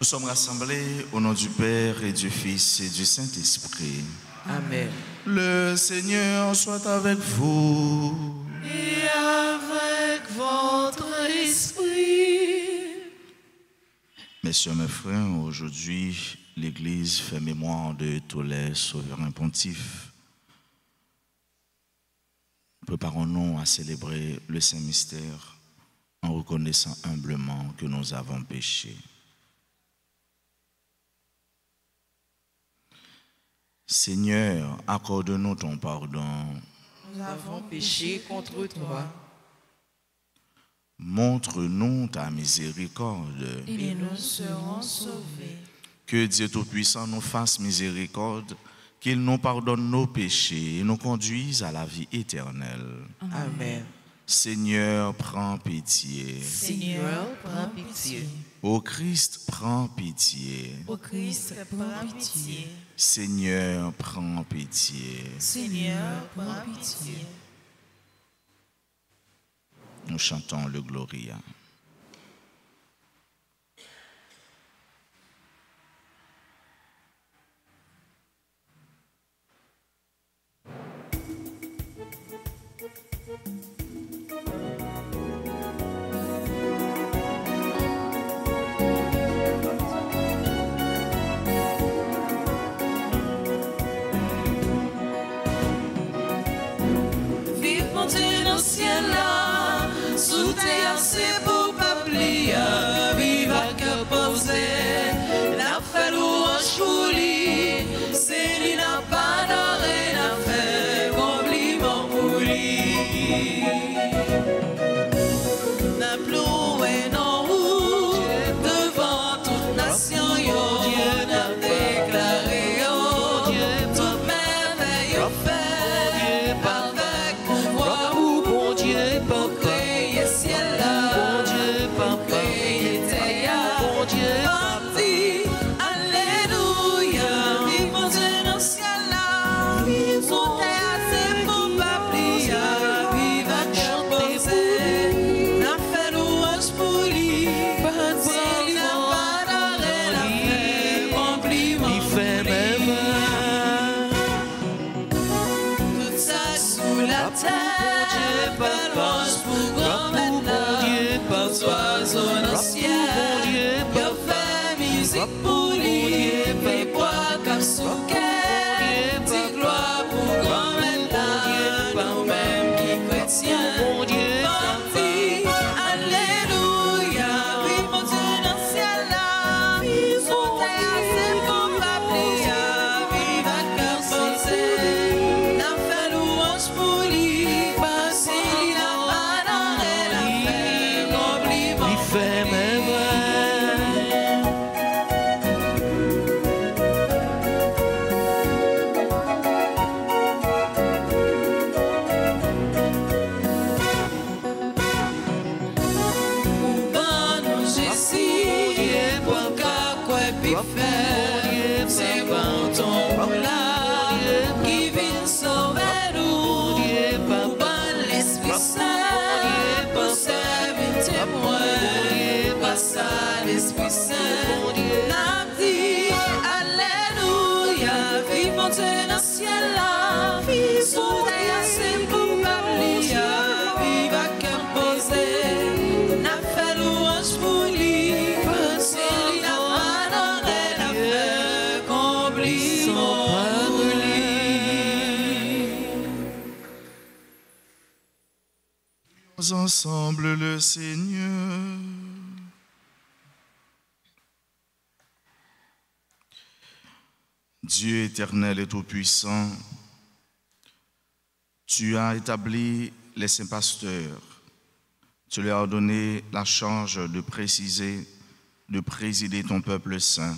Nous sommes rassemblés au nom du Père et du Fils et du Saint-Esprit. Amen. Le Seigneur soit avec vous. Et avec votre esprit. Messieurs, mes frères, aujourd'hui, l'Église fait mémoire de tous les souverains pontifes. Préparons-nous à célébrer le Saint-Mystère en reconnaissant humblement que nous avons péché. Seigneur, accorde-nous ton pardon. Nous avons péché contre toi. Montre-nous ta miséricorde. Et nous serons sauvés. Que Dieu Tout-Puissant nous fasse miséricorde, qu'il nous pardonne nos péchés et nous conduise à la vie éternelle. Amen. Seigneur, prends pitié. Seigneur, prends pitié. Ô Christ, prends pitié. Ô Christ, prends pitié. Seigneur, prends pitié. Seigneur, prends pitié. Nous chantons le Gloria. Sous terre, c'est pour pas plier, viva que poser, la fait louange pour lui, c'est lui n'a pas d'arrêt, n'a fait compliment pour lui. N'a ploué non où, devant toute nation, yo, Dieu n'a déclaré, yo, toute merveille au fait, avec pouvoir ou bon Dieu, pour créer ciel là, bon Dieu, pour créer terre, bon Dieu, parti, alléluia, vive mon Dieu dans le ciel là, vive son terre, c'est pour pas plier, vive à chanter, n'a fait louange pour lui, c'est lui n'a pas d'arrêt, n'a fait compliment, il fait même tout ça sous la terre, pas louange pour grand maintenant, pas oiseau dans le ciel, il fait musique pour lui, fait boire comme souquet, dit gloire pour grand maintenant, pas même qui chrétien, parti, alléluia, vive mon Dieu dans le ciel là, son terre c'est pour pas plier, vive à cœur posé, n'a fait louange pour lui, parce qu'il n'a pas d'arrêt, n'a fait compliment, il fait même c'est bon ton là qui vient sauver nous, pour bon l'Esprit Saint, pour servir témoin, par ça l'Esprit Saint, n'a dit alléluia, vive mon Dieu dans le ciel là, son terre c'est pour parler, vive à cœur posé, n'a fait louange pour lui, c'est lui n'a pas d'arrêt, n'a fait compliment pour lui. Ensemble le Seigneur. Dieu éternel et tout-puissant, tu as établi les saints pasteurs. Tu leur as donné la charge de présider ton peuple saint.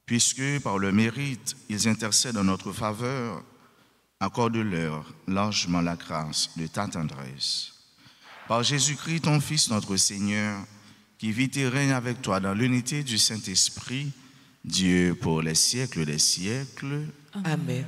Puisque par le mérite, ils intercèdent en notre faveur, accorde-leur largement la grâce de ta tendresse. Par Jésus-Christ, ton Fils, notre Seigneur, qui vit et règne avec toi dans l'unité du Saint-Esprit, Dieu pour les siècles des siècles. Amen.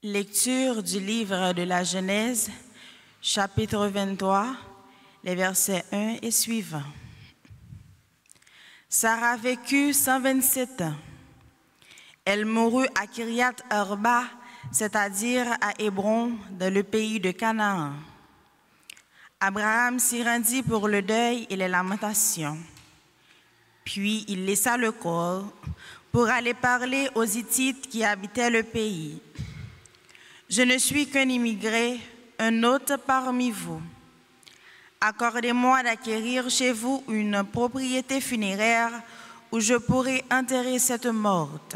Lecture du livre de la Genèse, chapitre 23, les versets 1 et suivants. Sarah vécut 127 ans. Elle mourut à Kiriat Arba, c'est-à-dire à Hébron, dans le pays de Canaan. Abraham s'y rendit pour le deuil et les lamentations. Puis il laissa le corps pour aller parler aux Hittites qui habitaient le pays. Je ne suis qu'un immigré, un hôte parmi vous. Accordez-moi d'acquérir chez vous une propriété funéraire où je pourrai enterrer cette morte.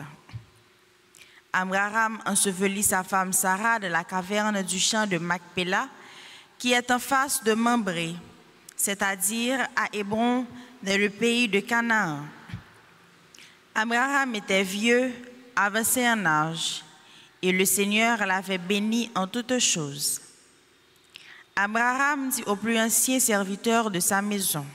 Abraham ensevelit sa femme Sarah de la caverne du champ de Macpéla, qui est en face de Mambré, c'est-à-dire à Hébron, dans le pays de Canaan. Abraham était vieux, avancé en âge, et le Seigneur l'avait béni en toutes choses. Abraham dit au plus ancien serviteur de sa maison,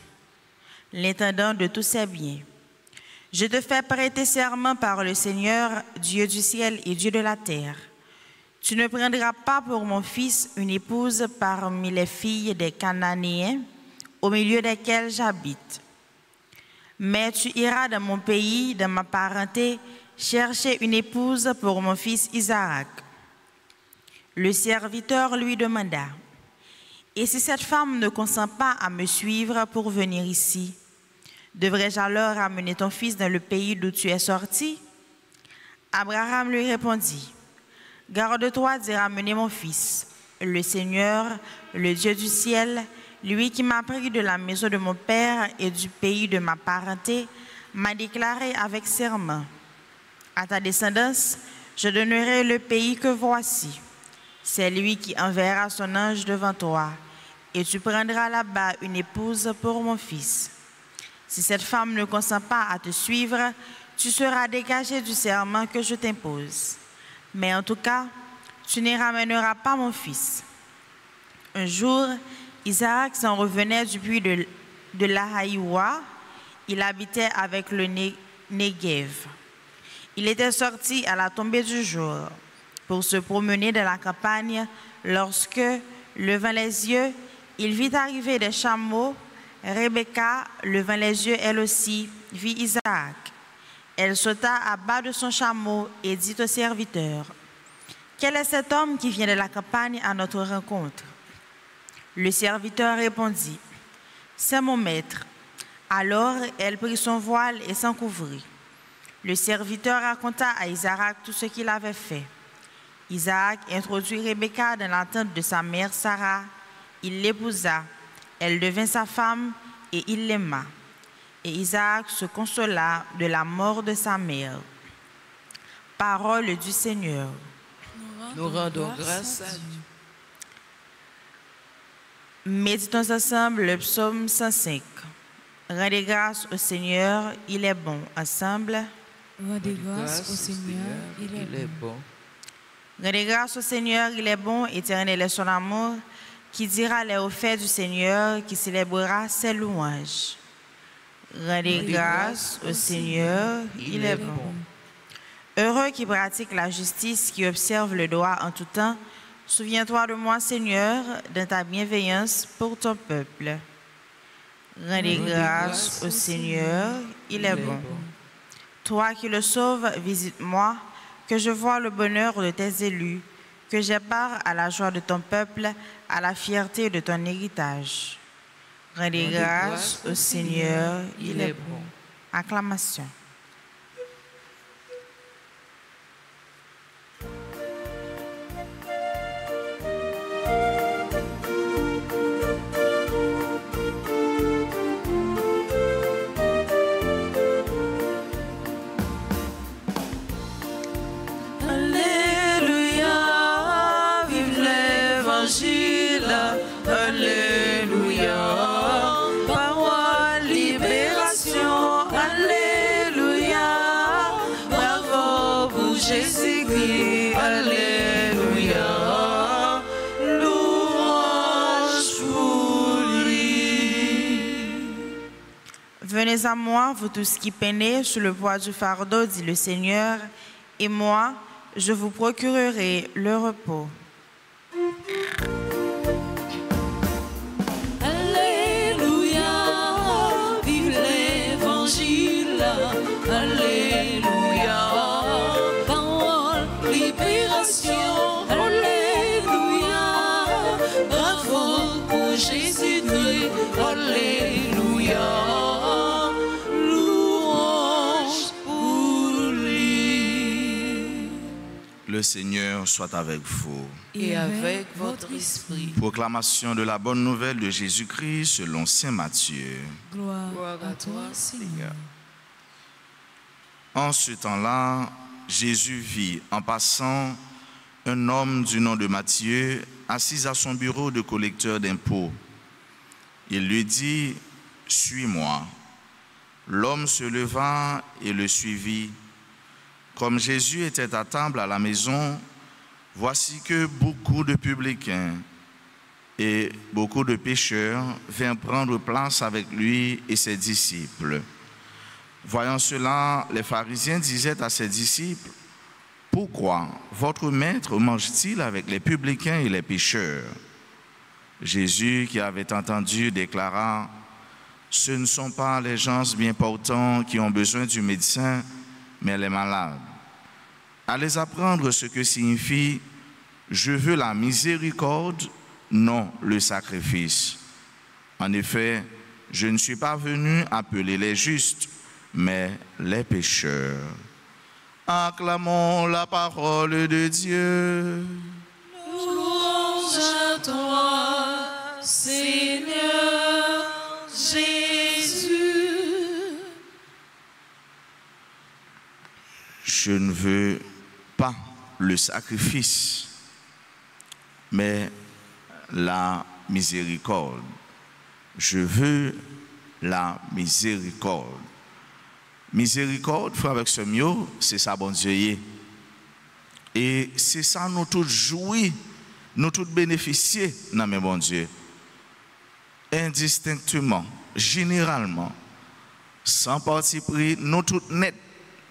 l'intendant de tous ses biens, « Je te fais prêter serment par le Seigneur, Dieu du ciel et Dieu de la terre. Tu ne prendras pas pour mon fils une épouse parmi les filles des Cananéens, au milieu desquels j'habite. Mais tu iras dans mon pays, dans ma parenté, chercher une épouse pour mon fils Isaac. » Le serviteur lui demanda, « Et si cette femme ne consent pas à me suivre pour venir ici, devrais-je alors amener ton fils dans le pays d'où tu es sorti? » Abraham lui répondit, « Garde-toi d'y ramener mon fils. Le Seigneur, le Dieu du ciel, lui qui m'a pris de la maison de mon père et du pays de ma parenté, m'a déclaré avec serment. À ta descendance, je donnerai le pays que voici. C'est lui qui enverra son ange devant toi, et tu prendras là-bas une épouse pour mon fils. Si cette femme ne consent pas à te suivre, tu seras dégagé du serment que je t'impose. Mais en tout cas, tu n'y ramèneras pas mon fils. » Un jour, Isaac s'en revenait du puits de l'Ahaïwa. Il habitait avec le Négev. Il était sorti à la tombée du jour pour se promener dans la campagne lorsque, levant les yeux, il vit arriver des chameaux. Rebecca, levant les yeux elle aussi, vit Isaac. Elle sauta à bas de son chameau et dit au serviteur, « Quel est cet homme qui vient de la campagne à notre rencontre? » Le serviteur répondit, « C'est mon maître. » Alors elle prit son voile et s'en couvrit. Le serviteur raconta à Isaac tout ce qu'il avait fait. Isaac introduit Rebecca dans la tente de sa mère Sarah. Il l'épousa. Elle devint sa femme et il l'aima. Et Isaac se consola de la mort de sa mère. Parole du Seigneur. Nous rendons grâce à Dieu. Méditons ensemble le psaume 105. Rendez grâce au Seigneur, il est bon. Ensemble. Rendez grâce au Seigneur, il est bon. Rendez grâce au Seigneur, il est bon, éternel est son amour. Qui dira les hauts faits du Seigneur, qui célébrera ses louanges. Rendez grâce au Seigneur, il est bon. Heureux qui pratique la justice, qui observe le droit en tout temps. Souviens-toi de moi, Seigneur, dans ta bienveillance pour ton peuple. Rendez grâce au Seigneur, il est bon. Toi qui le sauves, visite-moi, que je vois le bonheur de tes élus, que j'ai part à la joie de ton peuple, à la fierté de ton héritage. Rendez grâce au Seigneur, il est bon. Acclamation. Jésus-Christ, alléluia, louange pour lui. Venez à moi, vous tous qui peinez sous le poids du fardeau, dit le Seigneur, et moi, je vous procurerai le repos. Alléluia, vive l'Évangile. Alléluia, parole, libération. Alléluia, bravo pour Jésus-Christ. Alléluia, louange pour lui. Le Seigneur soit avec vous. Et avec votre esprit. Proclamation de la bonne nouvelle de Jésus-Christ selon saint Matthieu. Gloire à toi, Seigneur. En ce temps-là, Jésus vit en passant un homme du nom de Matthieu assis à son bureau de collecteur d'impôts. Il lui dit, « Suis-moi ». L'homme se leva et le suivit. Comme Jésus était à table à la maison, voici que beaucoup de publicains et beaucoup de pécheurs vinrent prendre place avec lui et ses disciples. Voyant cela, les pharisiens disaient à ses disciples, « Pourquoi votre maître mange-t-il avec les publicains et les pécheurs ?» Jésus, qui avait entendu, déclara, « Ce ne sont pas les gens bien portants qui ont besoin du médecin, mais les malades. Allez apprendre ce que signifie « Je veux la miséricorde, non le sacrifice ». En effet, je ne suis pas venu appeler les justes, mais les pécheurs. Acclamons la parole de Dieu. Louange à toi, Seigneur Jésus. Je ne veux pas le sacrifice, mais la miséricorde. Je veux la miséricorde. Miséricorde, frère avec ce mot, c'est ça, bon Dieu. Et c'est ça, nous tous jouis, nous tous bénéficier, non mais bon Dieu. Indistinctement, généralement, sans parti pris, nous tous net,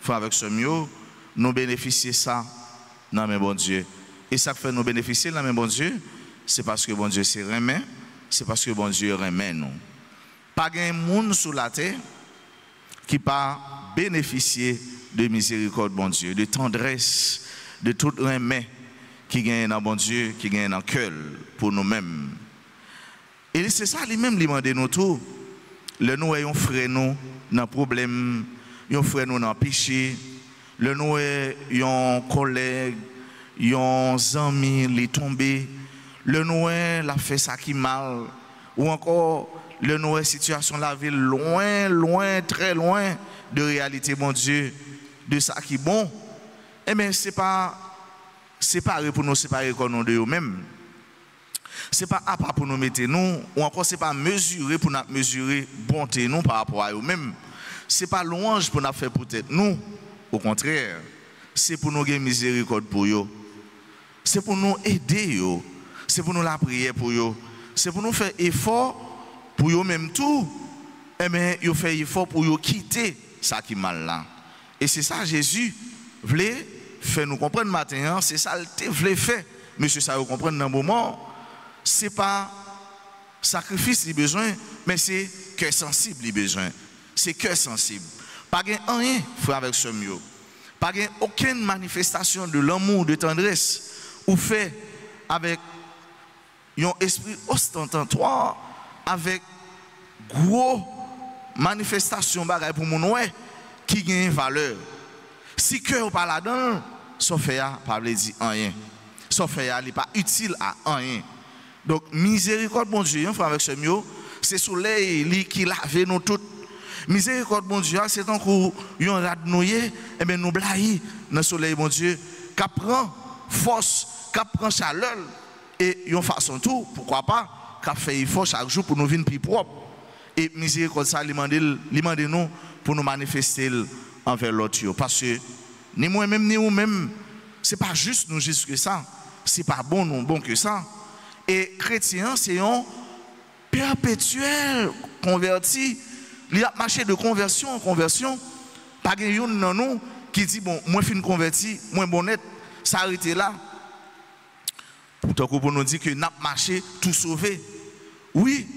frère avec ce mot, nous bénéficier ça, non mais bon Dieu. Et ça fait nous bénéficier, non mais bon Dieu, c'est parce que bon Dieu c'est remet, c'est parce que bon Dieu remet nous. Pas un monde sous la terre qui pas bénéficier de miséricorde, bon Dieu, de tendresse, de tout remède qui gagne dans bon Dieu, qui gagne dans cœur pour nous-mêmes. Et c'est ça lui-même lui demande nous tout. Le nous ayons frère nous dans problème, yon frère nous dans péché, le nous ayons collègue, yon ami li tombé, le nous la fait ça qui mal ou encore le nouvelle situation la ville loin, loin, très loin de réalité, mon Dieu, de ça qui est bon. Eh bien, ce n'est pas séparé pour nous séparer comme nous de nous-mêmes. Ce n'est pas à part pour nous mettre nous, ou encore ce n'est pas mesurer pour nous mesurer bonté nous par rapport à nous-mêmes. Ce n'est pas louange pour nous faire peut-être nous. Au contraire, c'est pour nous gagner miséricorde pour eux. C'est pour nous aider eux. C'est pour nous la prière pour eux. C'est pour nous faire effort pour eux même tout, eh bien, ils font effort pour eux quitter ça qui est mal là. Et c'est ça Jésus voulait faire nous comprendre matin, c'est ça qu'il voulait faire. Monsieur, ça vous comprendre dans le moment, c'est pas sacrifice qu'il a besoin, mais c'est cœur sensible qu'il a besoin. C'est cœur sensible. Pas rien, frère avec ce mieux. Pas aucune manifestation de l'amour, de tendresse, ou fait avec un esprit ostentatoire, avec gros manifestation bagaille pour mon ouais qui gagne valeur. Si cœur pas là-dedans, son fait pas veut dire rien. Son fait n'est pas utile à rien. Donc miséricorde bon Dieu, frère avec ce mieux, c'est soleil qui lave nous toutes. Miséricorde bon Dieu, c'est tant qu'on yon rad noué et ben nous blayi dans soleil bon Dieu, qui prend force, qui prend chaleur et yon façon tout, pourquoi pas qu'a fait effort chaque jour pour nous venir plus propre. Et miséricorde ça lui demande nous pour nous manifester envers l'autre. Parce que ni moi-même ni vous-même, c'est pas juste nous juste que ça. C'est pas bon non bon que ça. Et chrétien c'est un perpétuel converti. Il a marché de conversion en conversion. Pas quelqu'un dans nous qui dit bon moi fin converti, moi bonnet, s'arrêter là. Pour nous dire que nous avons marché tout sauvé. Oui,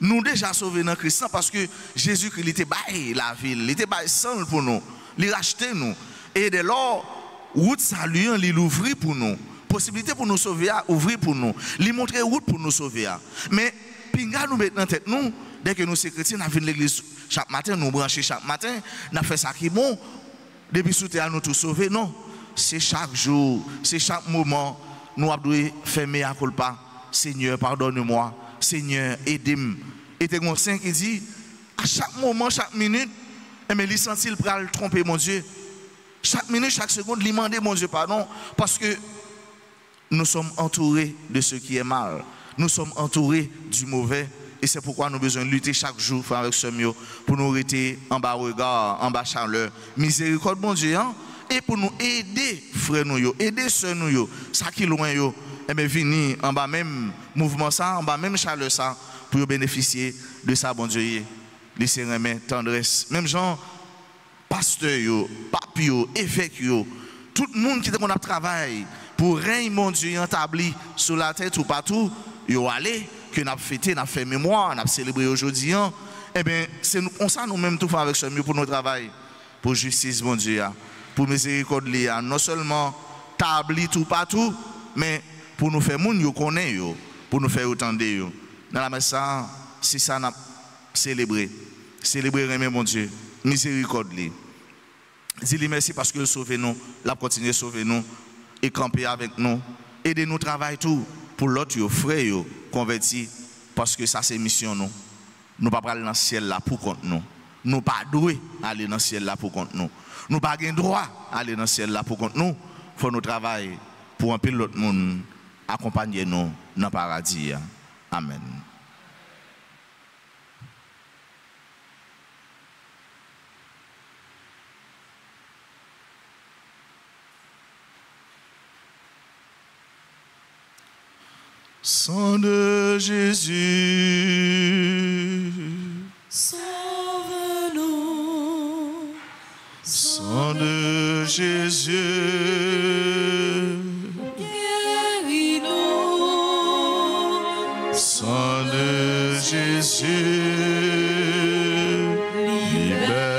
nous déjà sauvés dans Christ parce que Jésus-Christ il était baillé la ville, il était baillé sang pour nous, il rachetait nous. Et dès lors, route salut, il l'ouvrit pour nous. Possibilité pour nous sauver, ouvrir pour nous. Il montrer route pour nous sauver. Mais, pinga nous mettre dans tête nous, dès que nous sommes chrétiens, nous venons à l'église chaque matin, nous branchons chaque matin, nous faisons ça qui est bon. Depuis que nous tous sauver, non. C'est chaque jour, c'est chaque moment, nous devons faire mes culpa. Seigneur, pardonne-moi. Seigneur, aidez-moi. Et c'est un saint qui dit, à chaque moment, chaque minute, il sentit le pral tromper mon Dieu. Chaque minute, chaque seconde, il demande mon Dieu pardon. Parce que nous sommes entourés de ce qui est mal. Nous sommes entourés du mauvais. Et c'est pourquoi nous avons besoin de lutter chaque jour avec ce mieux pour nous rester en bas regard, en bas chaleur. Miséricorde, mon Dieu, hein? Et pour nous aider, frères nous, aider sœurs nous, ça qui est loin, et bien venir en bas même mouvement ça, en bas même chaleur ça, pour bénéficier de ça, bon Dieu. Laissez remettre tendresse. Même gens, pasteurs, papes, évêques, tout le monde qui a travaillé pour règne, mon Dieu, établi sur la tête ou partout, yo allé, que nous avons fêté, nous avons fait mémoire, nous avons célébré aujourd'hui. Eh bien, c'est on ça nous-mêmes tout faire avec ce mieux pour notre travail, pour justice, mon Dieu, pour miséricorde, non seulement établi tout partout, mais pour nous faire moun yo connaît yo, pour nous faire entendre yo. Dans la messe ça, c'est ça n'a célébrer. Célébrer remet mon Dieu, miséricorde li. Dis-lui merci parce que sauve nous, l'a continuer sauver nous et camper avec nous, aider nous travailler tout pour l'autre yo frère yo converti parce que ça c'est mission nous. Nous pas aller dans le ciel là pour compte nous. Nous pas doué aller dans le ciel là pour compte nous. Nous pas gain droit aller dans le ciel là pour compte nous. Faut nous travailler pour un peu l'autre monde accompagner nous dans le paradis. Amen. Sang de Jésus, sauve-nous. Sang de Jésus, guéris-nous. Sang de Jésus, libère-nous.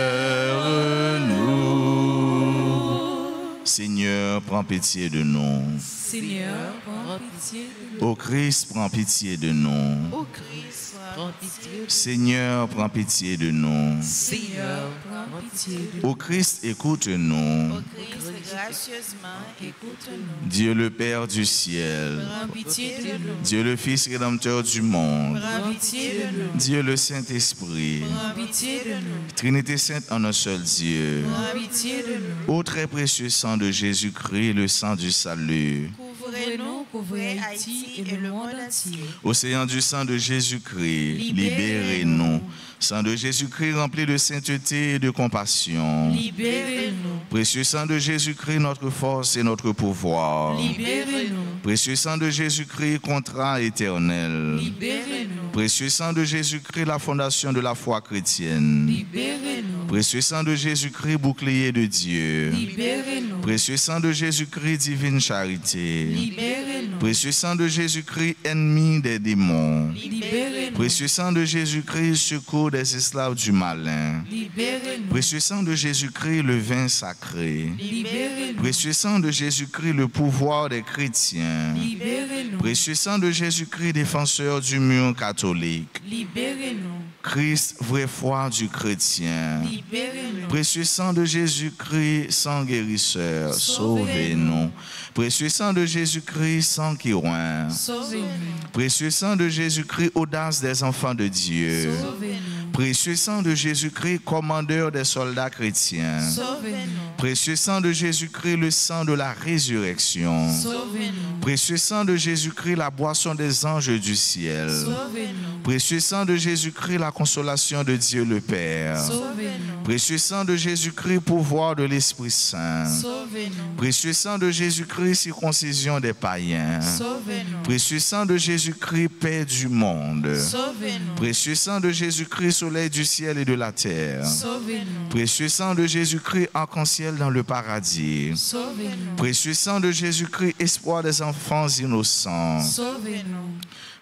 Seigneur, prends pitié de nous. Seigneur, prends pitié de nous. Ô Christ, prends pitié de nous. Ô Christ, prends pitié de nous. Seigneur, prends pitié de nous. Seigneur, prends pitié de nous. Ô Christ, écoute-nous. Ô Christ, gracieusement, écoute-nous. Dieu le Père du ciel, Prends pitié de nous. Dieu le Fils rédempteur du monde, Prends pitié de nous. Dieu le Saint-Esprit, Prends pitié de nous. Trinité sainte en un seul Dieu. Prends pitié de nous. Ô très précieux sang de Jésus-Christ, le sang du salut. Couvrez-nous, couvrez Haïti et le monde entier. Océan du sang de Jésus-Christ, libérez-nous. Sang de Jésus-Christ rempli de sainteté et de compassion. Libérez-nous. Précieux sang de Jésus-Christ, notre force et notre pouvoir. Libérez-nous. Précieux sang de Jésus-Christ, contrat éternel. Libérez-nous. Précieux sang de Jésus-Christ, la fondation de la foi chrétienne. Libérez-nous. Précieux sang de Jésus-Christ, bouclier de Dieu. Libérez-nous. Précieux sang de Jésus-Christ, divine charité. Libérez-nous. Précieux sang de Jésus-Christ, ennemi des démons. Libérez-nous. Précieux sang de Jésus-Christ, secours des esclaves du malin. Libérez-nous. Précieux sang de Jésus-Christ, le vin sacré. Libérez-nous. Précieux sang de Jésus-Christ, le pouvoir des chrétiens. Libérez-nous. Précieux sang de Jésus-Christ, défenseur du mur catholique. Libérez-nous. Christ, vraie foi du chrétien. Libérez-nous. Précieux sang de Jésus-Christ, sang guérisseur, sauvez-nous. Précieux sang de Jésus-Christ, sang qui oint. Sauvez-nous. Précieux sang de Jésus-Christ, audace des enfants de Dieu. Sauvez-nous. Précieux sang de Jésus-Christ, commandeur des soldats chrétiens. Sauvez-nous. Précieux sang de Jésus-Christ, le sang de la résurrection. Sauvez-nous. Précieux sang de Jésus-Christ, la boisson des anges du ciel. Sauvez-nous. Précieux sang de Jésus-Christ, la consolation de Dieu le Père. Sauvez-nous. Précieux sang de Jésus-Christ, pouvoir de l'Esprit Saint. Sauvez-nous. Précieux sang de Jésus-Christ, circoncision des païens. Sauvez-nous. Précieux sang de Jésus-Christ, paix du monde. Sauvez-nous. Précieux sang de Jésus-Christ, soleil du ciel et de la terre. Sauvez-nous. Précieux sang de Jésus-Christ, arc-en-ciel dans le paradis. Sauvez-nous. Précieux sang de Jésus-Christ, espoir des enfants innocents. Sauvez-nous.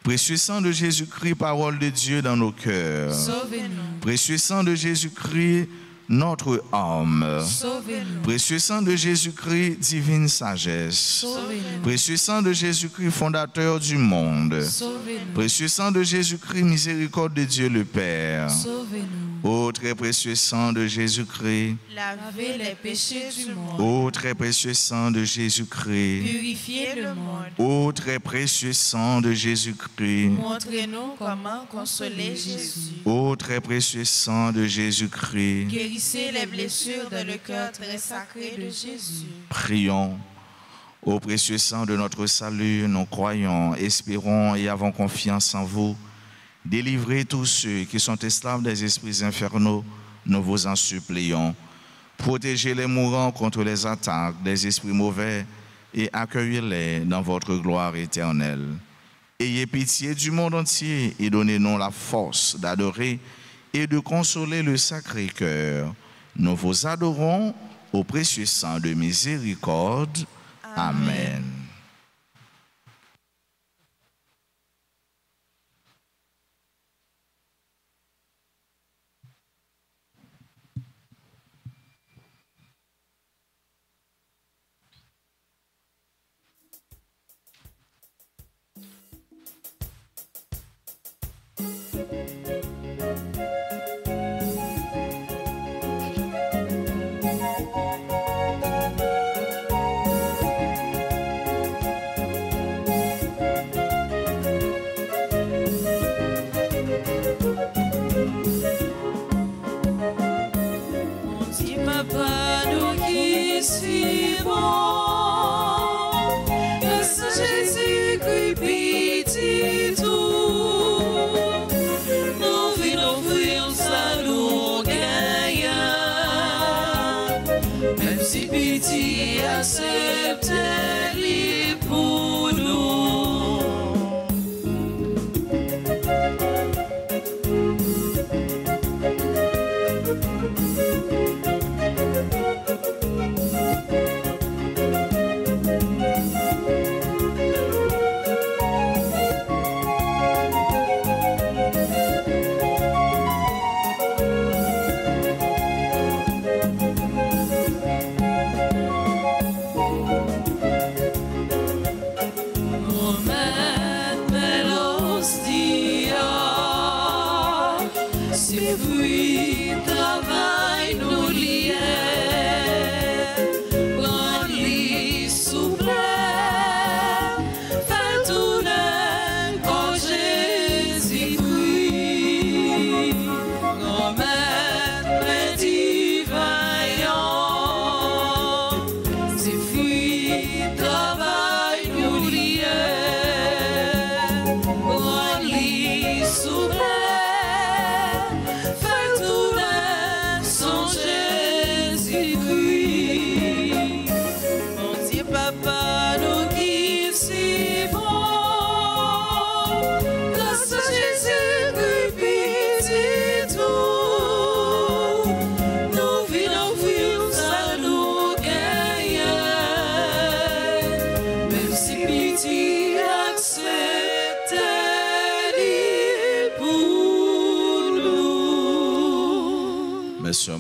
Précieux sang de Jésus-Christ, parole de Dieu dans nos cœurs. Sauvez-nous. Précieux sang de Jésus-Christ, notre âme. Sauvez-nous. Précieux sang de Jésus-Christ, divine sagesse. Sauvez-nous. Précieux sang de Jésus-Christ, fondateur du monde. Sauvez-nous. Précieux sang de Jésus-Christ, miséricorde de Dieu le Père. Sauvez-nous. Ô très précieux sang de Jésus-Christ. Lavez les péchés du monde. Ô très précieux sang de Jésus-Christ. Purifiez le monde. Ô très précieux sang de Jésus-Christ. Montrez-nous comment consoler Jésus. Ô très précieux sang de Jésus-Christ. Guérissez les blessures dans le cœur très sacré de Jésus. Prions. Ô précieux sang de notre salut, nous croyons, espérons et avons confiance en vous. Délivrez tous ceux qui sont esclaves des esprits infernaux, nous vous en supplions. Protégez les mourants contre les attaques des esprits mauvais et accueillez-les dans votre gloire éternelle. Ayez pitié du monde entier et donnez-nous la force d'adorer et de consoler le Sacré-Cœur. Nous vous adorons au précieux sang de miséricorde. Amen. Acceptez-les pour nous.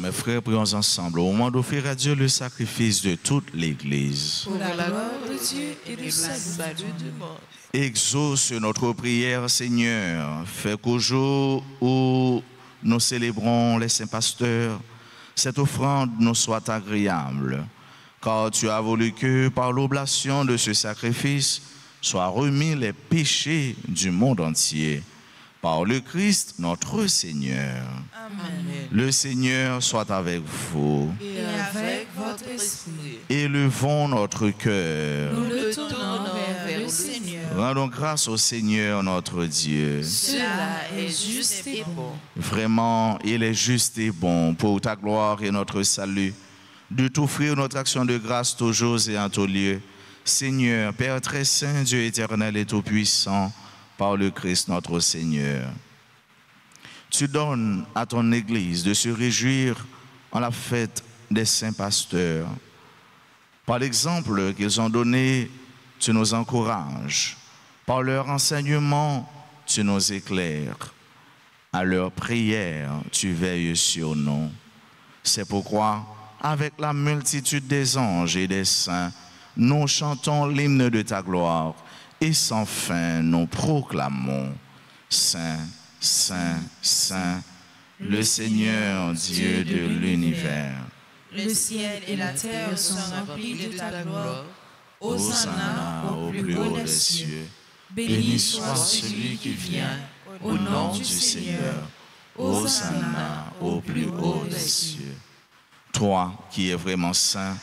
Mes frères, prions ensemble au moment d'offrir à Dieu le sacrifice de toute l'Église. Pour la gloire de Dieu et le salut du monde. Exauce notre prière, Seigneur. Fais qu'au jour où nous célébrons les saints pasteurs, cette offrande nous soit agréable. Car tu as voulu que par l'oblation de ce sacrifice soient remis les péchés du monde entier. Par le Christ, notre Seigneur. Amen. Le Seigneur soit avec vous. Et avec votre esprit. Élevons notre cœur. Nous le tournons vers le Seigneur. Rendons grâce au Seigneur notre Dieu. Cela est juste et bon. Vraiment, il est juste et bon pour ta gloire et notre salut, de t'offrir notre action de grâce toujours et en tout lieu. Seigneur, Père très saint, Dieu éternel et tout-puissant, par le Christ notre Seigneur. Tu donnes à ton Église de se réjouir en la fête des saints pasteurs. Par l'exemple qu'ils ont donné, tu nous encourages. Par leur enseignement, tu nous éclaires. À leur prière, tu veilles sur nous. C'est pourquoi, avec la multitude des anges et des saints, nous chantons l'hymne de ta gloire et sans fin nous proclamons Saint, Saint, Saint, le Seigneur Dieu de l'univers. Le ciel et la terre sont remplis de ta gloire. Hosanna au plus haut des cieux. Béni soit celui qui vient au nom du Seigneur. Hosanna au plus haut des cieux. Toi qui es vraiment saint,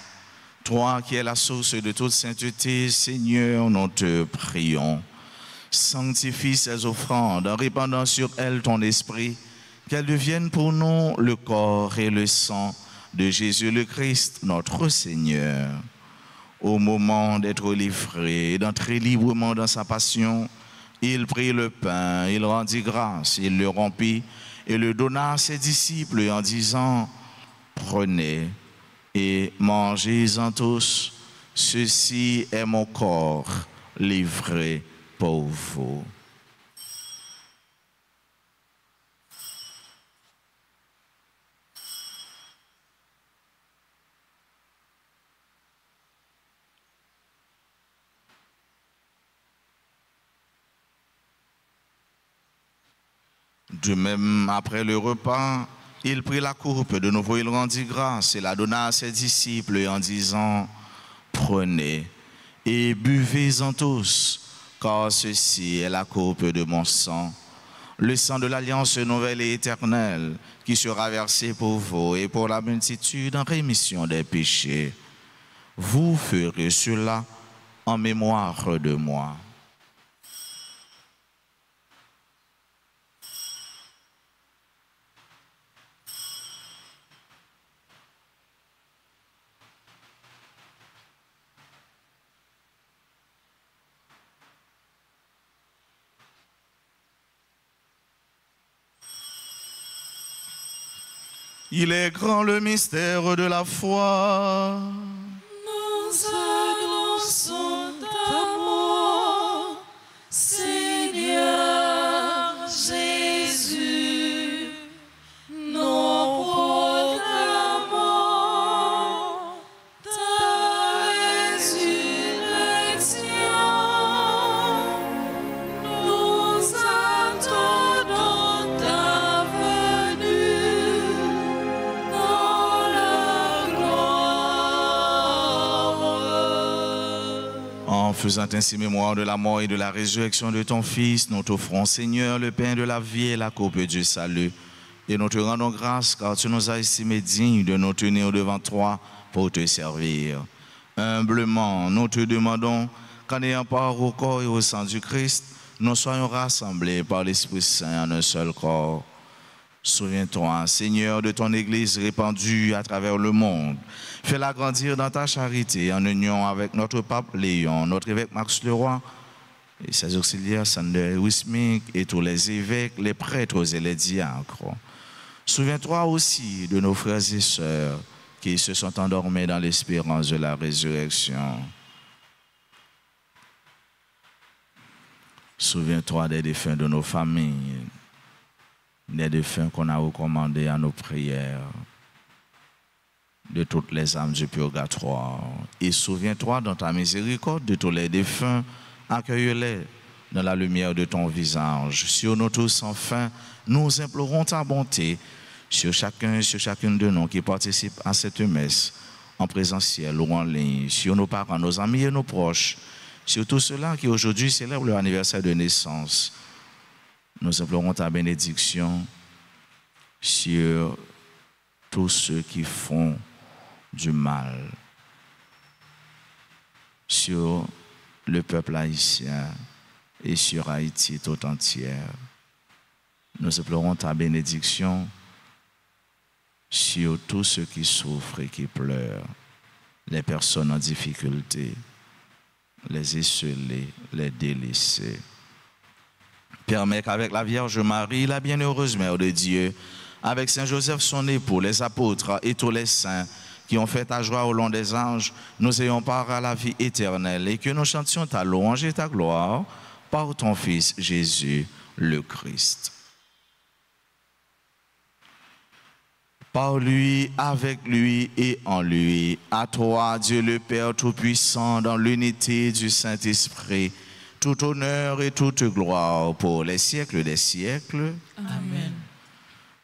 toi qui es la source de toute sainteté, Seigneur, nous te prions. Sanctifie ces offrandes en répandant sur elles ton esprit, qu'elles deviennent pour nous le corps et le sang de Jésus le Christ, notre Seigneur. Au moment d'être livré et d'entrer librement dans sa passion, il prit le pain, il rendit grâce, il le rompit et le donna à ses disciples en disant, prenez et mangez-en tous, ceci est mon corps livré pour vous. De même, après le repas, il prit la coupe, de nouveau il rendit grâce et la donna à ses disciples en disant, prenez et buvez-en tous, car ceci est la coupe de mon sang, le sang de l'alliance nouvelle et éternelle, qui sera versé pour vous et pour la multitude en rémission des péchés. Vous ferez cela en mémoire de moi. Il est grand le mystère de la foi. Nous annonçons ta mort, Seigneur Jésus. Nous proclamons ta résurrection. Nous attendons ta venue. En faisant ainsi mémoire de la mort et de la résurrection de ton Fils, nous t'offrons, Seigneur, le pain de la vie et la coupe du salut. Et nous te rendons grâce car tu nous as estimés dignes de nous tenir devant toi pour te servir. Humblement, nous te demandons qu'en ayant part au corps et au sang du Christ, nous soyons rassemblés par l'Esprit Saint en un seul corps. Souviens-toi, Seigneur, de ton Église répandue à travers le monde. Fais-la grandir dans ta charité en union avec notre pape Léon, notre évêque Max Leroy et ses auxiliaires Sander Wismik et tous les évêques, les prêtres et les diacres. Souviens-toi aussi de nos frères et sœurs qui se sont endormis dans l'espérance de la résurrection. Souviens-toi des défunts de nos familles, des défunts qu'on a recommandés à nos prières, de toutes les âmes du purgatoire. Et souviens-toi dans ta miséricorde de tous les défunts, accueille-les dans la lumière de ton visage. Sur nous tous, enfin, nous implorons ta bonté sur chacun et sur chacune de nous qui participent à cette messe, en présentiel ou en ligne, sur nos parents, nos amis et nos proches, sur tous ceux-là qui aujourd'hui célèbrent leur anniversaire de naissance. Nous implorons ta bénédiction sur tous ceux qui font du mal, sur le peuple haïtien, et sur Haïti tout entière. Nous implorons ta bénédiction sur tous ceux qui souffrent et qui pleurent, les personnes en difficulté, les esselés, les délaissés. Permets qu'avec la Vierge Marie, la bienheureuse Mère de Dieu, avec Saint Joseph son époux, les apôtres et tous les saints qui ont fait ta joie au long des anges, nous ayons part à la vie éternelle et que nous chantions ta louange et ta gloire par ton Fils Jésus le Christ. Par lui, avec lui et en lui, à toi, Dieu le Père Tout-Puissant, dans l'unité du Saint-Esprit, tout honneur et toute gloire pour les siècles des siècles. Amen.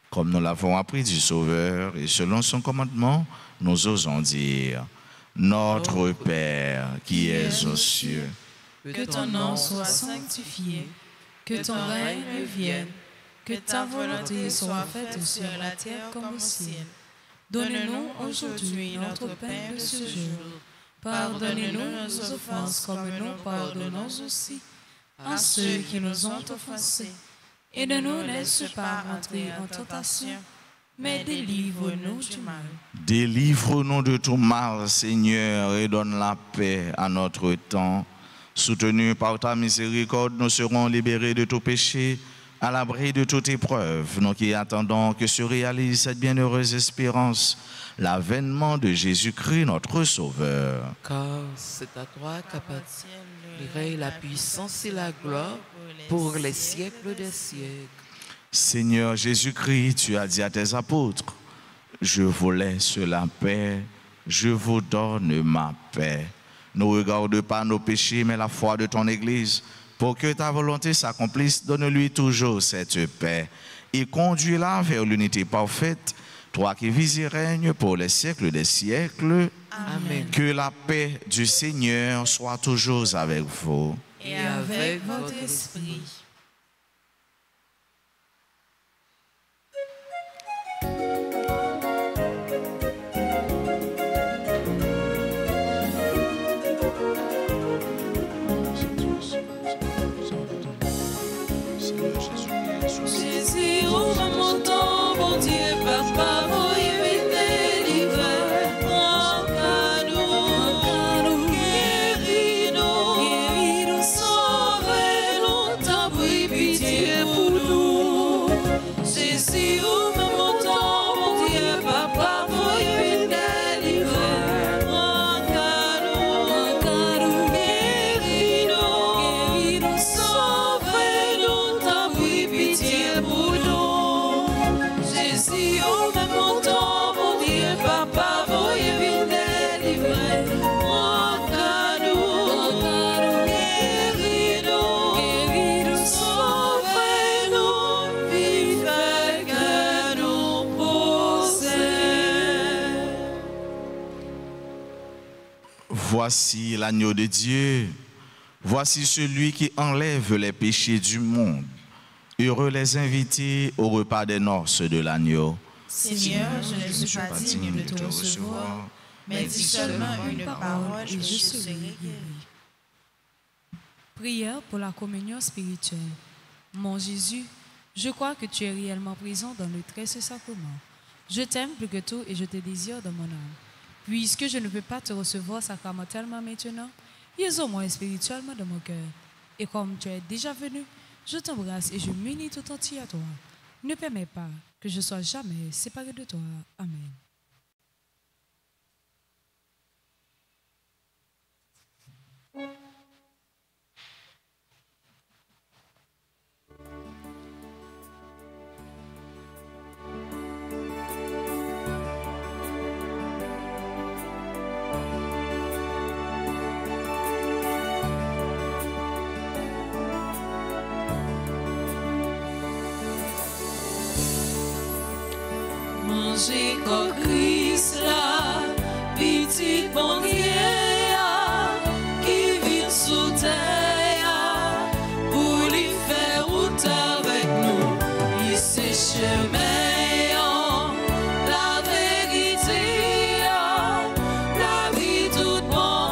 Comme nous l'avons appris du Sauveur et selon son commandement, nous osons dire, Notre Père qui es aux cieux, Que ton nom soit sanctifié, que ton règne vienne, que ta volonté soit faite sur la terre comme au ciel. Donne-nous aujourd'hui notre pain de ce jour. Pardonnez-nous nos offenses comme nous pardonnons aussi à ceux qui nous ont offensés. Et ne nous laisse pas entrer en tentation, mais délivre-nous du mal. Délivre-nous de tout mal, Seigneur, et donne la paix à notre temps. Soutenus par ta miséricorde, nous serons libérés de tout péché, à l'abri de toute épreuve, nous qui attendons que se réalise cette bienheureuse espérance, l'avènement de Jésus-Christ, notre Sauveur. Car c'est à toi qu'appartient le règne, la puissance et la gloire pour les siècles des siècles. Seigneur Jésus-Christ, tu as dit à tes apôtres, je vous laisse la paix, je vous donne ma paix. Ne regarde pas nos péchés, mais la foi de ton Église. Pour que ta volonté s'accomplisse, donne-lui toujours cette paix et conduis-la vers l'unité parfaite, toi qui vis et règnes pour les siècles des siècles. Amen. Que la paix du Seigneur soit toujours avec vous. Et avec votre esprit. Jésus, ouvre mon temps, mon Dieu, Papa, vous y délivrer. Encadre-nous, guéris-nous, sauvez-nous, t'en prie, pitié pour nous. Jésus, ouvre mon temps, mon Dieu, Papa, vous y délivrer. Encadre-nous, guéris-nous, sauvez-nous, t'en prie, pitié pour nous. Jésus, ouvre mon temps, mon Dieu, Papa, veuillez me délivrer. Encadre-nous, guéris-nous, sauvez-nous, puis fais que nous possèdons. Voici l'agneau de Dieu. Voici celui qui enlève les péchés du monde. Heureux les invités au repas des noces de l'agneau. Seigneur, je ne suis pas digne de te recevoir, mais dis seulement une parole et je serai guéri. Prière pour la communion spirituelle. Mon Jésus, je crois que tu es réellement présent dans le très saint sacrement. Je t'aime plus que tout et je te désire dans mon âme. Puisque je ne peux pas te recevoir sacramentellement maintenant, il au moins spirituellement dans mon cœur. Et comme tu es déjà venu, je t'embrasse et je m'unis tout entier à toi. Ne permets pas que je sois jamais séparé de toi. Amen. Manger comme Christ là, petit bon Dieu qui vit sous terre pour lui faire route avec nous. Il sait chemin, la vérité, la vie toute bonne.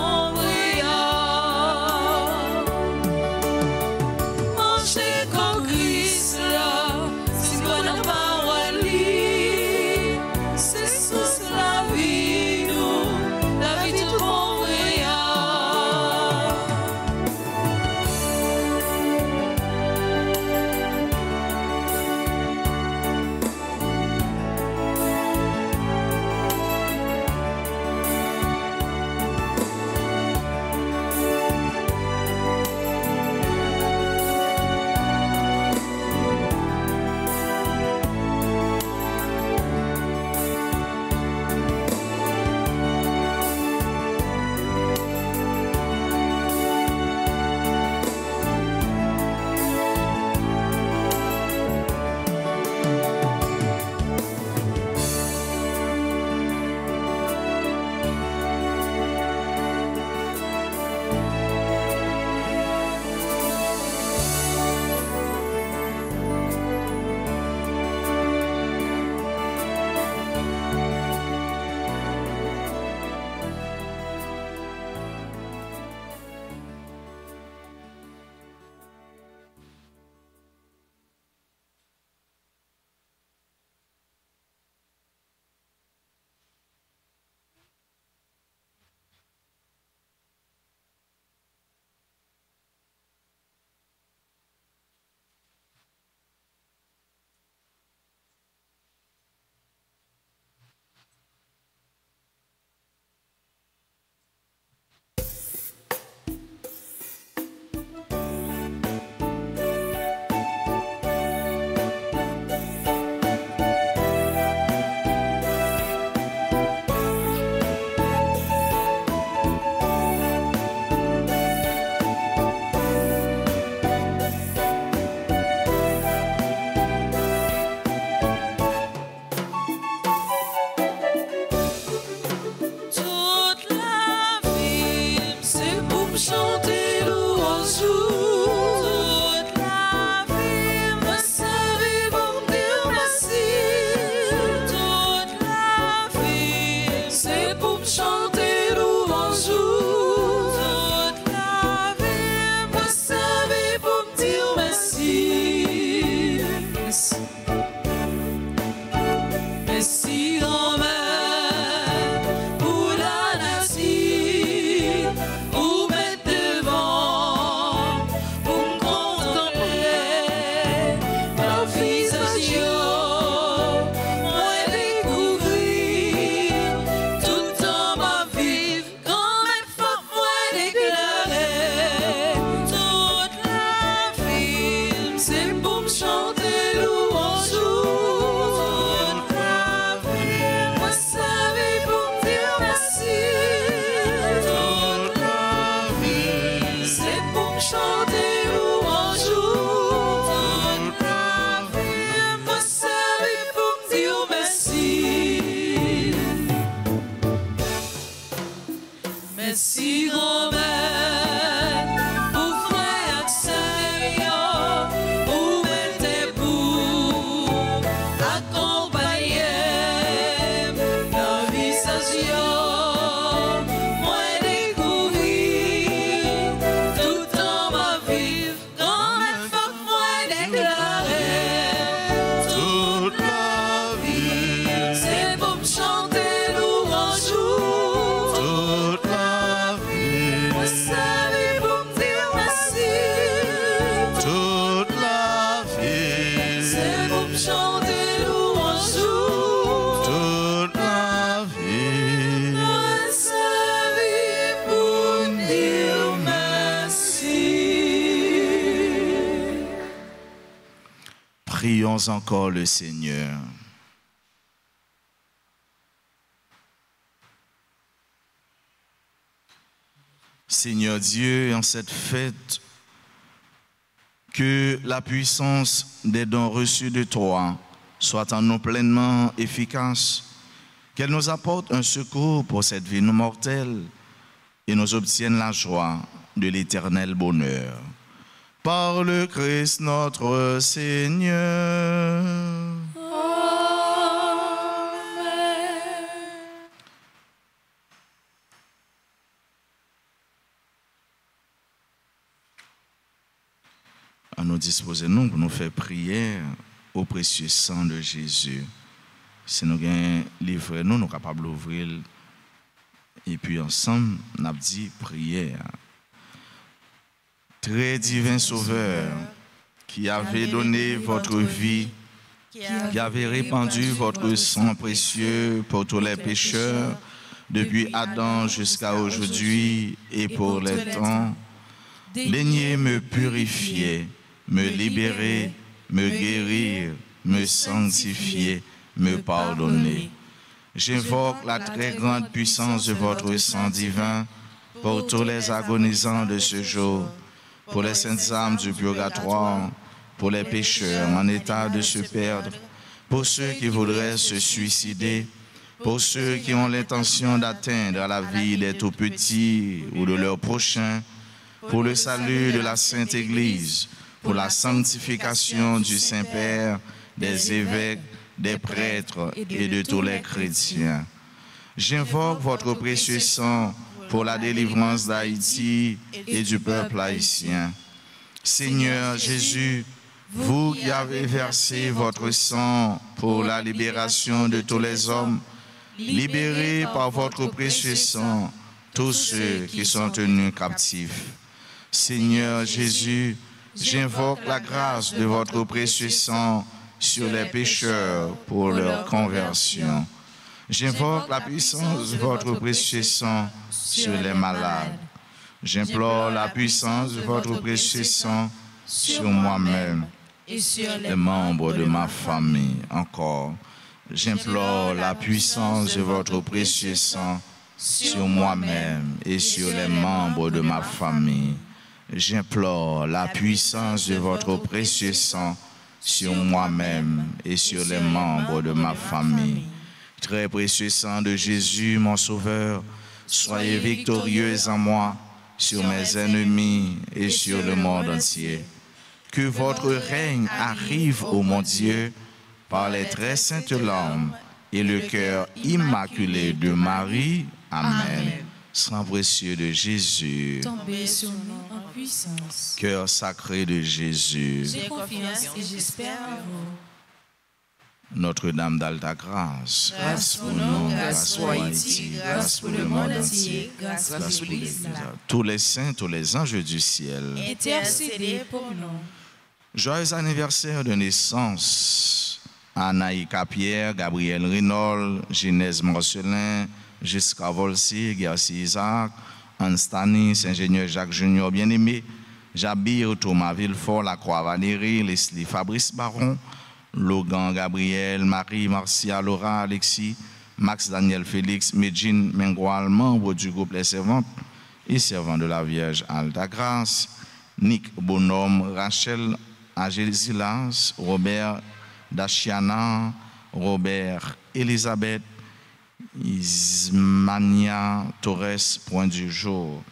Prions encore le Seigneur. Seigneur Dieu, en cette fête, que la puissance des dons reçus de toi soit en nous pleinement efficace, qu'elle nous apporte un secours pour cette vie mortelle et nous obtienne la joie de l'éternel bonheur. Par le Christ notre Seigneur. À nous disposer nous pour nous faire prière au précieux sang de Jésus. Si nous avons un livre, nous sommes capables d'ouvrir et puis ensemble, nous avons dit prière. Très divin Sauveur, qui avez donné votre vie, qui avez répandu votre sang précieux pour tous les pécheurs, depuis Adam jusqu'à aujourd'hui et pour les temps, daignez me purifier, me libérer, me guérir, me sanctifier, me pardonner. J'invoque la très grande puissance de votre sang divin pour tous les agonisants de ce jour, pour les saintes âmes du purgatoire, pour les pécheurs en état de se perdre, pour ceux qui voudraient se suicider, pour ceux qui ont l'intention d'atteindre la vie des tout-petits ou de leurs prochains, pour le salut de la Sainte Église, pour la sanctification du Saint-Père, des évêques, des prêtres et de tous les chrétiens. J'invoque votre précieux sang pour la délivrance d'Haïti et du peuple haïtien. Seigneur Jésus, vous qui avez versé votre sang pour la libération de tous les hommes, libérez par votre précieux sang tous ceux qui sont tenus captifs. Seigneur Jésus, j'invoque la grâce de votre précieux sang sur les pécheurs pour leur conversion. J'invoque la puissance de votre précieux sang sur les malades. J'implore la puissance de votre précieux sang sur moi-même et sur les membres de ma famille. Encore, j'implore la puissance de votre précieux sang sur moi-même et sur les membres de ma famille. J'implore la puissance de votre précieux sang sur moi-même et sur les membres de ma famille. Très précieux sang de Jésus, mon Sauveur, soyez victorieux en moi, sur mes ennemis et sur le monde entier. Que votre règne arrive, ô mon Dieu, par les très saintes larmes et le cœur immaculé de Marie. Amen. Sang précieux de Jésus, Tombez sur nous en puissance. cœur sacré de Jésus, J'ai confiance et j'espère en vous. Notre-Dame d'Alta Grâce, Grâce pour nous, grâce pour Haïti, grâce pour le monde entier, grâce pour l'Église. tous les saints, tous les anges du ciel. Intercédez pour nous. Joyeux anniversaire de naissance à Naïka Pierre, Gabriel Rinol, Ginès Marcelin, Giscard Volsi, Garcia Isaac, Anstanis, ingénieur Jacques Junior bien-aimé, Jabir, Thomas Villefort, Lacroix Valérie, Leslie Fabrice Baron, Logan Gabriel, Marie Marcia, Laura Alexis, Max Daniel Félix, Medjine Mengual, membre du groupe Les Servantes et servant de la Vierge Alta Grâce, Nick Bonhomme, Rachel Agésilas, Robert Dachiana, Robert Elisabeth, Ismania Torres, point du jour.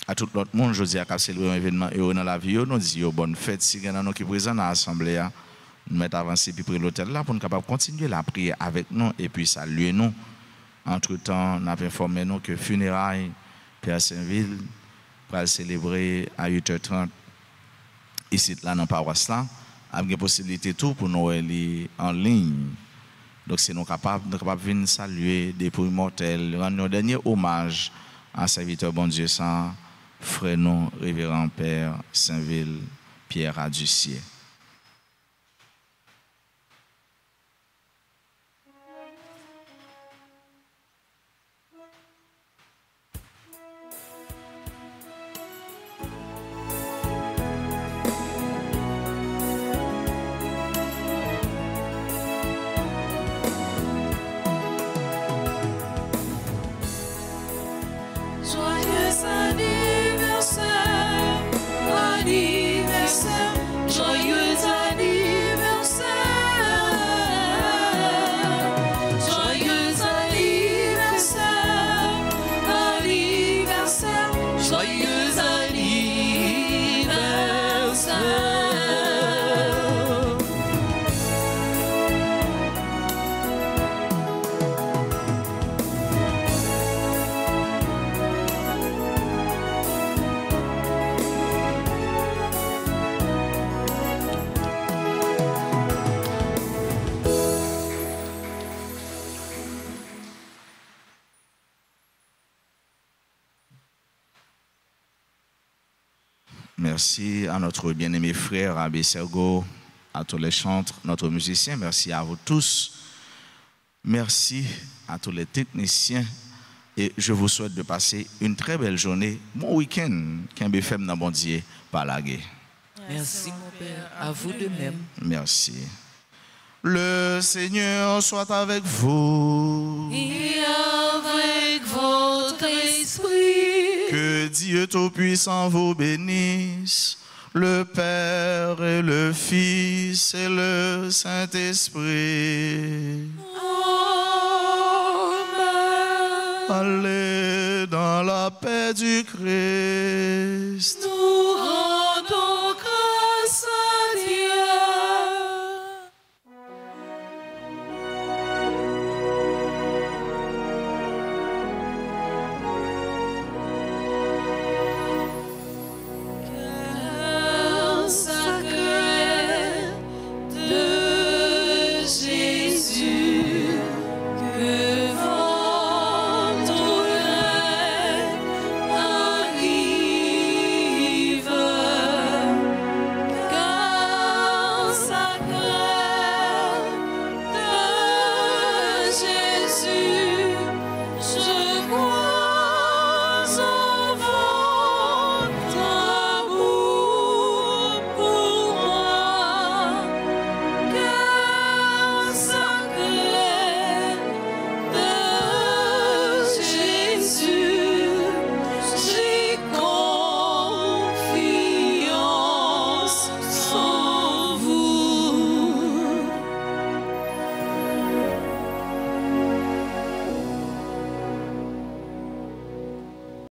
À tout l'autre monde, je dis à cap célébrer un événement heureux dans la vie, nous disons bonne fête si il y en a qui sont présents dans l'assemblée. Nous mettons avancé puis pour l'hôtel là pour nous capable continuer la prière avec nous et puis saluer nous. Entre-temps, nous avons informé nous que funérailles Pierre Saint-Ville va célébrer à 8h30 ici là dans paroisse là, avec une possibilité tout pour nous aller en ligne. Donc c'est nous capables de venir saluer des dépouilles mortelles, rendre un dernier hommage à serviteur bon Dieu saint, frère non révérend Père Saint-Ville Pierre Aducier. Merci à notre bien-aimé frère Abbé Sergo, à tous les chantres, notre musicien. Merci à vous tous. Merci à tous les techniciens. Et je vous souhaite de passer une très belle journée. Bon week-end, qu'un BFM dans bon Dieu, par la guerre. Merci, mon Père. À vous de même. Merci. Le Seigneur soit avec vous. Et avec votre esprit. Que Dieu Tout-Puissant vous bénisse, le Père et le Fils et le Saint-Esprit. Allez dans la paix du Christ. Nous